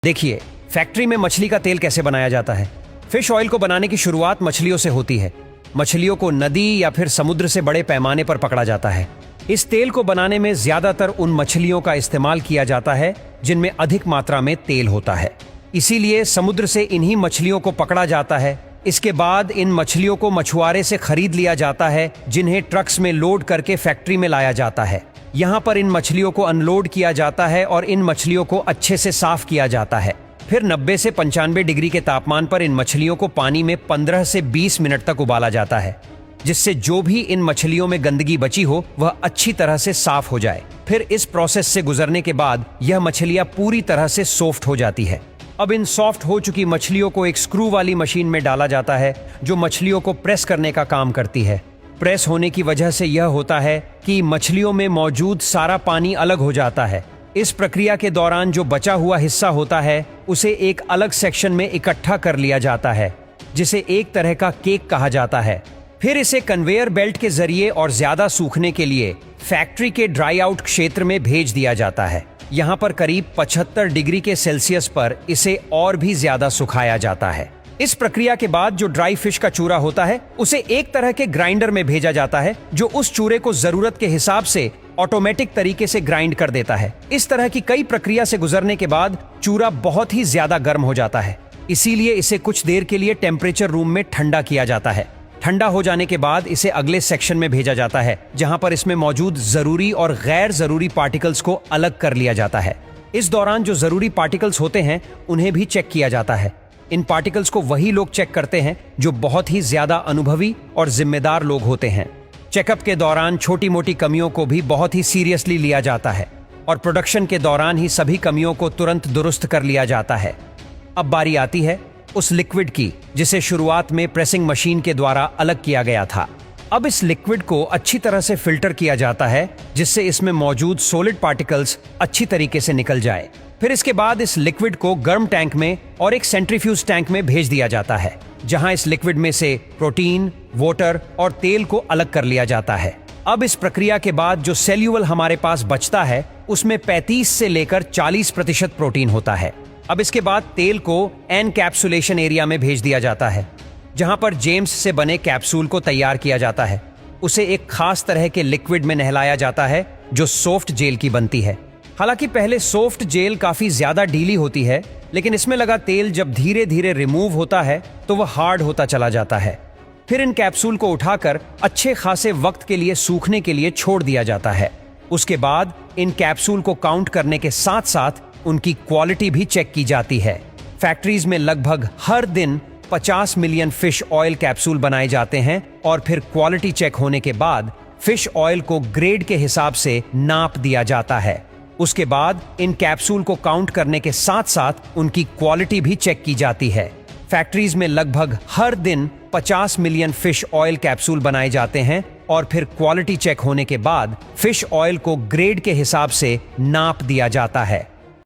देखिए, फैक्ट्री में मछली का तेल कैसे बनाया जाता है। फिश ऑयल को बनाने की शुरुआत मछलियों से होती है। मछलियों को नदी या फिर समुद्र से बड़े पैमाने पर पकड़ा जाता है। इस तेल को बनाने में ज्यादातर उन मछलियों का इस्तेमाल किया जाता है जिनमें अधिक मात्रा में तेल होता है। इसीलिए समुद्र से इन्हीं मछलियों को पकड़ा जाता है। इसके बाद इन मछलियों को मछुआरे से खरीद लिया जाता है, जिन्हें ट्रक्स में लोड करके फैक्ट्री में लाया जाता है। यहाँ पर इन मछलियों को अनलोड किया जाता है और इन मछलियों को अच्छे से साफ किया जाता है। फिर 90 से 95 डिग्री के तापमान पर इन मछलियों को पानी में 15 से 20 मिनट तक उबाला जाता है, जिससे जो भी इन मछलियों में गंदगी बची हो वह अच्छी तरह से साफ हो जाए। फिर इस प्रोसेस से गुजरने के बाद यह मछलियां पूरी तरह से सॉफ्ट हो जाती है। अब इन सॉफ्ट हो चुकी मछलियों को एक स्क्रू वाली मशीन में डाला जाता है, जो मछलियों को प्रेस करने का काम करती है। प्रेस होने की वजह से यह होता है कि मछलियों में मौजूद सारा पानी अलग हो जाता है। इस प्रक्रिया के दौरान जो बचा हुआ हिस्सा होता है उसे एक अलग सेक्शन में इकट्ठा कर लिया जाता है, जिसे एक तरह का केक कहा जाता है। फिर इसे कन्वेयर बेल्ट के जरिए और ज्यादा सूखने के लिए फैक्ट्री के ड्राई आउट क्षेत्र में भेज दिया जाता है। यहाँ पर करीब 75 डिग्री के सेल्सियस पर इसे और भी ज्यादा सुखाया जाता है। इस प्रक्रिया के बाद जो ड्राई फिश का चूरा होता है उसे एक तरह के ग्राइंडर में भेजा जाता है, जो उस चूरे को जरूरत के हिसाब से ऑटोमेटिक तरीके से ग्राइंड कर देता है। इस तरह की कई प्रक्रिया से गुजरने के बाद चूरा बहुत ही ज्यादा गर्म हो जाता है। इसीलिए इसे कुछ देर के लिए टेम्परेचर रूम में ठंडा किया जाता है। ठंडा हो जाने के बाद इसे अगले सेक्शन में भेजा जाता है, जहां पर इसमें मौजूद जरूरी और गैर जरूरी पार्टिकल्स को अलग कर लिया जाता है। इस दौरान जो जरूरी पार्टिकल्स होते हैं उन्हें भी चेक किया जाता है। इन पार्टिकल्स को वही लोग चेक करते हैं जो बहुत ही ज्यादा अनुभवी और जिम्मेदार लोग होते हैं। चेकअप के दौरान छोटी मोटी कमियों को भी बहुत ही सीरियसली लिया जाता है और प्रोडक्शन के दौरान ही सभी कमियों को तुरंत दुरुस्त कर लिया जाता है। अब बारी आती है उस लिक्विड की जिसे शुरुआत में प्रेसिंग मशीन के द्वारा अलग किया गया था। अब इस लिक्विड को अच्छी तरह से फिल्टर किया जाता है, जिससे इसमें मौजूद सॉलिड पार्टिकल्स अच्छी तरीके से निकल जाए। फिर इसके बाद इस लिक्विड को गर्म टैंक में और एक सेंट्रीफ्यूज टैंक में भेज दिया जाता है, जहां इस लिक्विड में से प्रोटीन, वाटर और तेल को अलग कर लिया जाता है। अब इस प्रक्रिया के बाद जो सेल्यूल हमारे पास बचता है उसमें 35 से लेकर 40% प्रोटीन होता है। अब इसके बाद तेल को एनकैप्सुलेशन एरिया में भेज दिया जाता है, जहां पर जेम्स से बने कैप्सूल को तैयार किया जाता है। उसे एक खास तरह के लिक्विड में नहलाया जाता है जो सॉफ्ट जेल की बनती है। हालांकि पहले सॉफ्ट जेल काफी ज्यादा ढीली होती है, लेकिन इसमें लगा तेल जब धीरे धीरे रिमूव होता है तो वह हार्ड होता चला जाता है। फिर इन कैप्सूल को उठाकर अच्छे खासे वक्त के लिए सूखने के लिए छोड़ दिया जाता है। उसके बाद इन कैप्सूल को काउंट करने के साथ साथ उनकी क्वालिटी भी चेक की जाती है। फैक्ट्रीज में लगभग हर दिन 50 मिलियन फिश ऑयल कैप्सूल बनाए जाते हैं और फिर क्वालिटी चेक होने के बाद फिश ऑयल को ग्रेड के हिसाब से नाप दिया जाता है। उसके बाद इन कैप्सूल को काउंट करने के साथ साथ उनकी क्वालिटी भी चेक की जाती है। फैक्ट्रीज में लगभग हर दिन 50 मिलियन फिश ऑयल कैप्सूल बनाए जाते हैं और फिर क्वालिटी चेक होने के बाद फिश ऑयल को ग्रेड के हिसाब से नाप दिया जाता है।